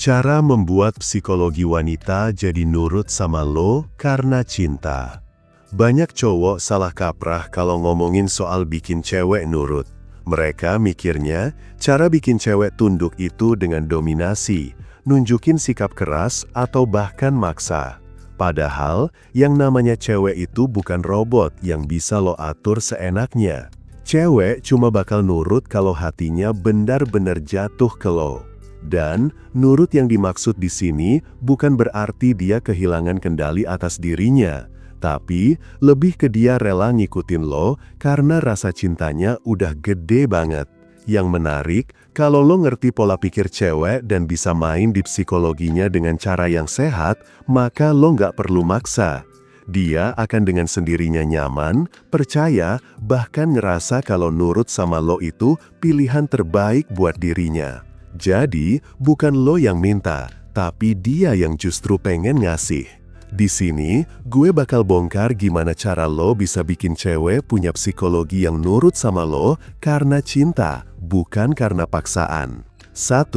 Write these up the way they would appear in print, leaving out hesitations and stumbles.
Cara membuat psikologi wanita jadi nurut sama lo karena cinta. Banyak cowok salah kaprah kalau ngomongin soal bikin cewek nurut. Mereka mikirnya cara bikin cewek tunduk itu dengan dominasi, nunjukin sikap keras atau bahkan maksa. Padahal yang namanya cewek itu bukan robot yang bisa lo atur seenaknya. Cewek cuma bakal nurut kalau hatinya benar-benar jatuh ke lo. Dan nurut yang dimaksud di sini bukan berarti dia kehilangan kendali atas dirinya, tapi lebih ke dia rela ngikutin lo karena rasa cintanya udah gede banget. Yang menarik, kalau lo ngerti pola pikir cewek dan bisa main di psikologinya dengan cara yang sehat, maka lo nggak perlu maksa. Dia akan dengan sendirinya nyaman, percaya, bahkan ngerasa kalau nurut sama lo itu pilihan terbaik buat dirinya. Jadi, bukan lo yang minta, tapi dia yang justru pengen ngasih. Di sini, gue bakal bongkar gimana cara lo bisa bikin cewek punya psikologi yang nurut sama lo karena cinta, bukan karena paksaan. 1.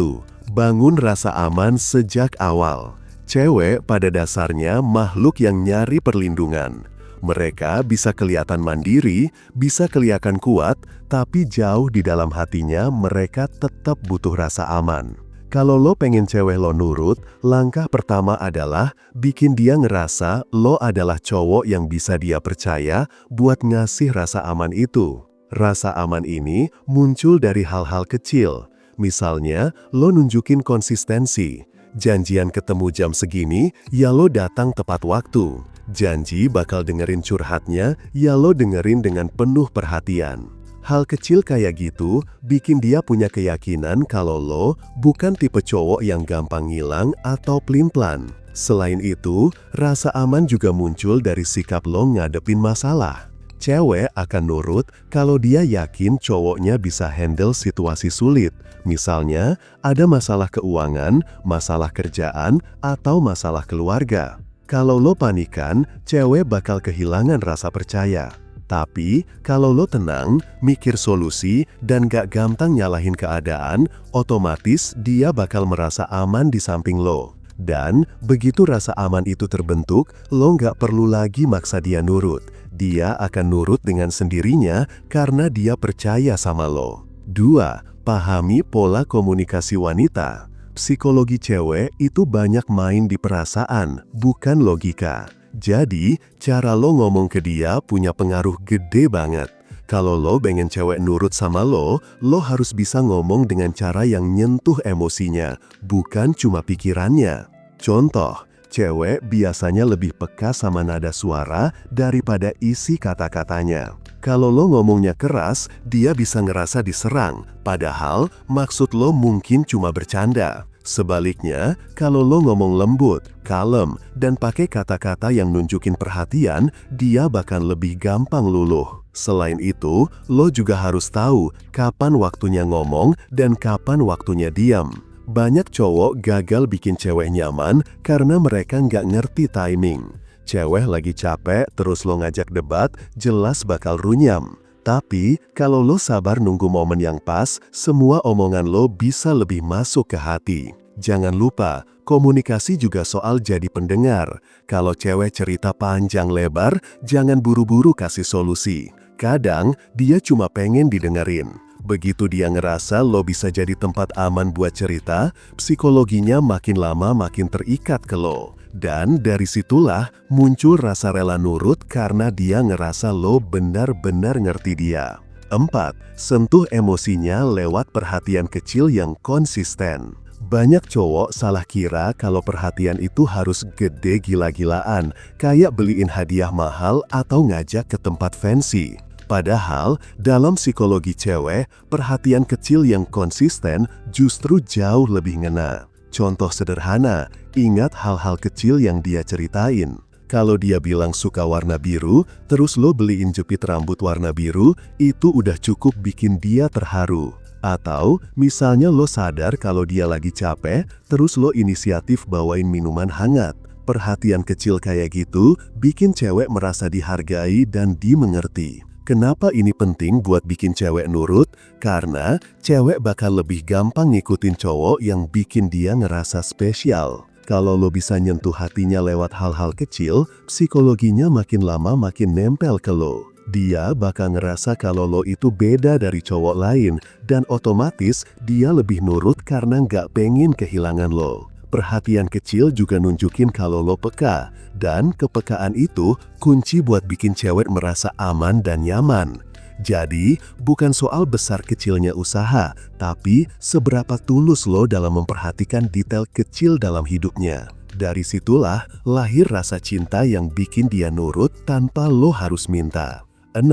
Bangun rasa aman sejak awal. Cewek pada dasarnya makhluk yang nyari perlindungan. Mereka bisa kelihatan mandiri, bisa kelihatan kuat, tapi jauh di dalam hatinya mereka tetap butuh rasa aman. Kalau lo pengen cewek lo nurut, langkah pertama adalah bikin dia ngerasa lo adalah cowok yang bisa dia percaya buat ngasih rasa aman itu. Rasa aman ini muncul dari hal-hal kecil. Misalnya, lo nunjukin konsistensi. Janjian ketemu jam segini, ya lo datang tepat waktu. Janji bakal dengerin curhatnya, ya lo dengerin dengan penuh perhatian. Hal kecil kayak gitu bikin dia punya keyakinan kalau lo bukan tipe cowok yang gampang ngilang atau pelin-pelan. Selain itu, rasa aman juga muncul dari sikap lo ngadepin masalah. Cewek akan nurut kalau dia yakin cowoknya bisa handle situasi sulit. Misalnya, ada masalah keuangan, masalah kerjaan, atau masalah keluarga. Kalau lo panikan, cewek bakal kehilangan rasa percaya. Tapi, kalau lo tenang, mikir solusi, dan gak gampang nyalahin keadaan, otomatis dia bakal merasa aman di samping lo. Dan, begitu rasa aman itu terbentuk, lo gak perlu lagi maksa dia nurut. Dia akan nurut dengan sendirinya karena dia percaya sama lo. 2. Pahami pola komunikasi wanita. Psikologi cewek itu banyak main di perasaan, bukan logika. Jadi, cara lo ngomong ke dia punya pengaruh gede banget. Kalau lo pengen cewek nurut sama lo harus bisa ngomong dengan cara yang nyentuh emosinya, bukan cuma pikirannya. Contoh, cewek biasanya lebih peka sama nada suara daripada isi kata-katanya. Kalau lo ngomongnya keras, dia bisa ngerasa diserang, padahal maksud lo mungkin cuma bercanda. Sebaliknya, kalau lo ngomong lembut, kalem, dan pakai kata-kata yang nunjukin perhatian, dia bahkan lebih gampang luluh. Selain itu, lo juga harus tahu kapan waktunya ngomong dan kapan waktunya diam. Banyak cowok gagal bikin cewek nyaman karena mereka nggak ngerti timing. Cewek lagi capek, terus lo ngajak debat, jelas bakal runyam. Tapi, kalau lo sabar nunggu momen yang pas, semua omongan lo bisa lebih masuk ke hati. Jangan lupa, komunikasi juga soal jadi pendengar. Kalau cewek cerita panjang lebar, jangan buru-buru kasih solusi. Kadang, dia cuma pengen didengerin. Begitu dia ngerasa lo bisa jadi tempat aman buat cerita, psikologinya makin lama makin terikat ke lo. Dan dari situlah muncul rasa rela nurut karena dia ngerasa lo benar-benar ngerti dia. 4. Sentuh emosinya lewat perhatian kecil yang konsisten. Banyak cowok salah kira kalau perhatian itu harus gede gila-gilaan, kayak beliin hadiah mahal atau ngajak ke tempat fancy. Padahal, dalam psikologi cewek, perhatian kecil yang konsisten justru jauh lebih ngena. Contoh sederhana, ingat hal-hal kecil yang dia ceritain. Kalau dia bilang suka warna biru, terus lo beliin jepit rambut warna biru, itu udah cukup bikin dia terharu. Atau, misalnya lo sadar kalau dia lagi capek, terus lo inisiatif bawain minuman hangat. Perhatian kecil kayak gitu, bikin cewek merasa dihargai dan dimengerti. Kenapa ini penting buat bikin cewek nurut? Karena cewek bakal lebih gampang ngikutin cowok yang bikin dia ngerasa spesial. Kalau lo bisa nyentuh hatinya lewat hal-hal kecil, psikologinya makin lama makin nempel ke lo. Dia bakal ngerasa kalau lo itu beda dari cowok lain, dan otomatis dia lebih nurut karena nggak pengen kehilangan lo. Perhatian kecil juga nunjukin kalau lo peka, dan kepekaan itu kunci buat bikin cewek merasa aman dan nyaman. Jadi, bukan soal besar kecilnya usaha, tapi seberapa tulus lo dalam memperhatikan detail kecil dalam hidupnya. Dari situlah lahir rasa cinta yang bikin dia nurut tanpa lo harus minta. 6.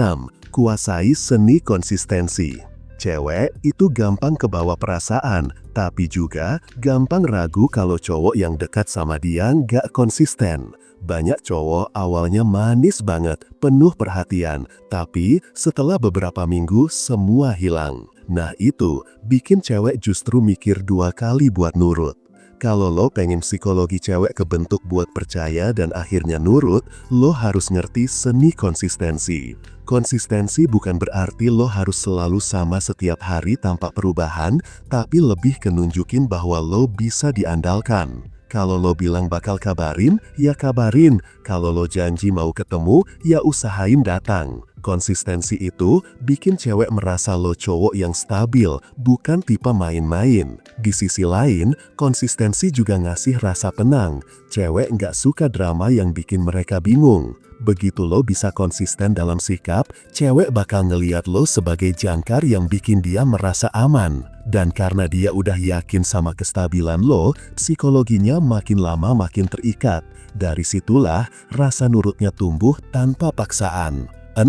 Kuasai seni konsistensi. Cewek itu gampang kebawa perasaan, tapi juga gampang ragu kalau cowok yang dekat sama dia nggak konsisten. Banyak cowok awalnya manis banget, penuh perhatian, tapi setelah beberapa minggu semua hilang. Nah itu bikin cewek justru mikir 2 kali buat nurut. Kalau lo pengen psikologi cewek kebentuk buat percaya dan akhirnya nurut, lo harus ngerti seni konsistensi. Konsistensi bukan berarti lo harus selalu sama setiap hari tanpa perubahan, tapi lebih nunjukin bahwa lo bisa diandalkan. Kalau lo bilang bakal kabarin, ya kabarin. Kalau lo janji mau ketemu, ya usahain datang. Konsistensi itu bikin cewek merasa lo cowok yang stabil, bukan tipe main-main. Di sisi lain, konsistensi juga ngasih rasa tenang. Cewek nggak suka drama yang bikin mereka bingung. Begitu lo bisa konsisten dalam sikap, cewek bakal ngeliat lo sebagai jangkar yang bikin dia merasa aman. Dan karena dia udah yakin sama kestabilan lo, psikologinya makin lama makin terikat. Dari situlah rasa nurutnya tumbuh tanpa paksaan. 6.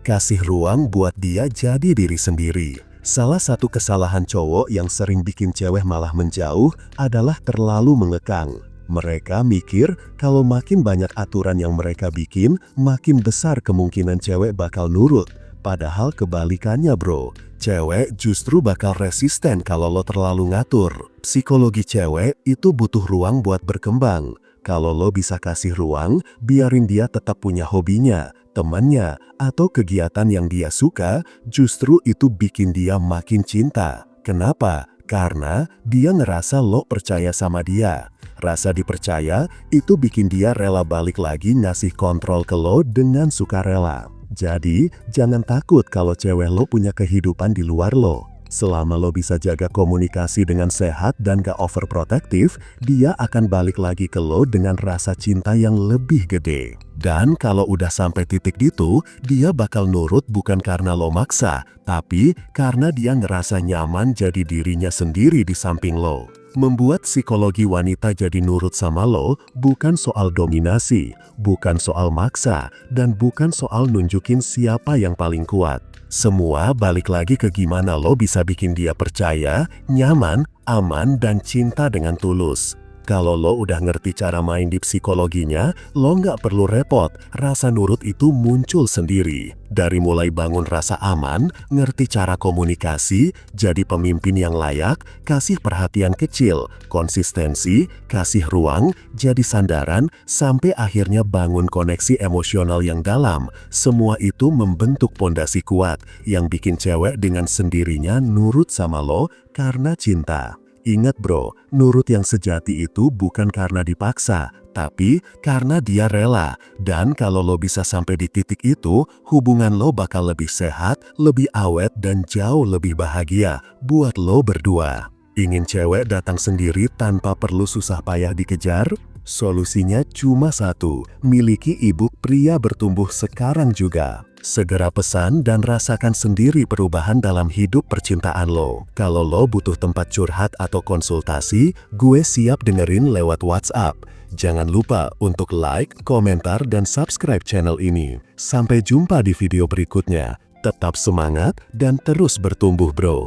Kasih ruang buat dia jadi diri sendiri. Salah satu kesalahan cowok yang sering bikin cewek malah menjauh adalah terlalu mengekang. Mereka mikir kalau makin banyak aturan yang mereka bikin, makin besar kemungkinan cewek bakal nurut. Padahal kebalikannya bro, cewek justru bakal resisten kalau lo terlalu ngatur. Psikologi cewek itu butuh ruang buat berkembang. Kalau lo bisa kasih ruang, biarin dia tetap punya hobinya, temannya, atau kegiatan yang dia suka, justru itu bikin dia makin cinta. Kenapa? Karena dia ngerasa lo percaya sama dia. Rasa dipercaya itu bikin dia rela balik lagi ngasih kontrol ke lo dengan sukarela. Jadi, jangan takut kalau cewek lo punya kehidupan di luar lo. Selama lo bisa jaga komunikasi dengan sehat dan gak overprotective, dia akan balik lagi ke lo dengan rasa cinta yang lebih gede. Dan kalau udah sampai titik itu, dia bakal nurut bukan karena lo maksa, tapi karena dia ngerasa nyaman jadi dirinya sendiri di samping lo. Membuat psikologi wanita jadi nurut sama lo bukan soal dominasi, bukan soal maksa, dan bukan soal nunjukin siapa yang paling kuat. Semua balik lagi ke gimana lo bisa bikin dia percaya, nyaman, aman, dan cinta dengan tulus. Kalau lo udah ngerti cara main di psikologinya, lo nggak perlu repot, rasa nurut itu muncul sendiri. Dari mulai bangun rasa aman, ngerti cara komunikasi, jadi pemimpin yang layak, kasih perhatian kecil, konsistensi, kasih ruang, jadi sandaran, sampai akhirnya bangun koneksi emosional yang dalam. Semua itu membentuk pondasi kuat, yang bikin cewek dengan sendirinya nurut sama lo karena cinta. Ingat bro, nurut yang sejati itu bukan karena dipaksa, tapi karena dia rela. Dan kalau lo bisa sampai di titik itu, hubungan lo bakal lebih sehat, lebih awet, dan jauh lebih bahagia buat lo berdua. Ingin cewek datang sendiri tanpa perlu susah payah dikejar? Solusinya cuma satu, miliki ibu pria bertumbuh sekarang juga. Segera pesan dan rasakan sendiri perubahan dalam hidup percintaan lo. Kalau lo butuh tempat curhat atau konsultasi, gue siap dengerin lewat WhatsApp. Jangan lupa untuk like, komentar, dan subscribe channel ini. Sampai jumpa di video berikutnya. Tetap semangat dan terus bertumbuh bro.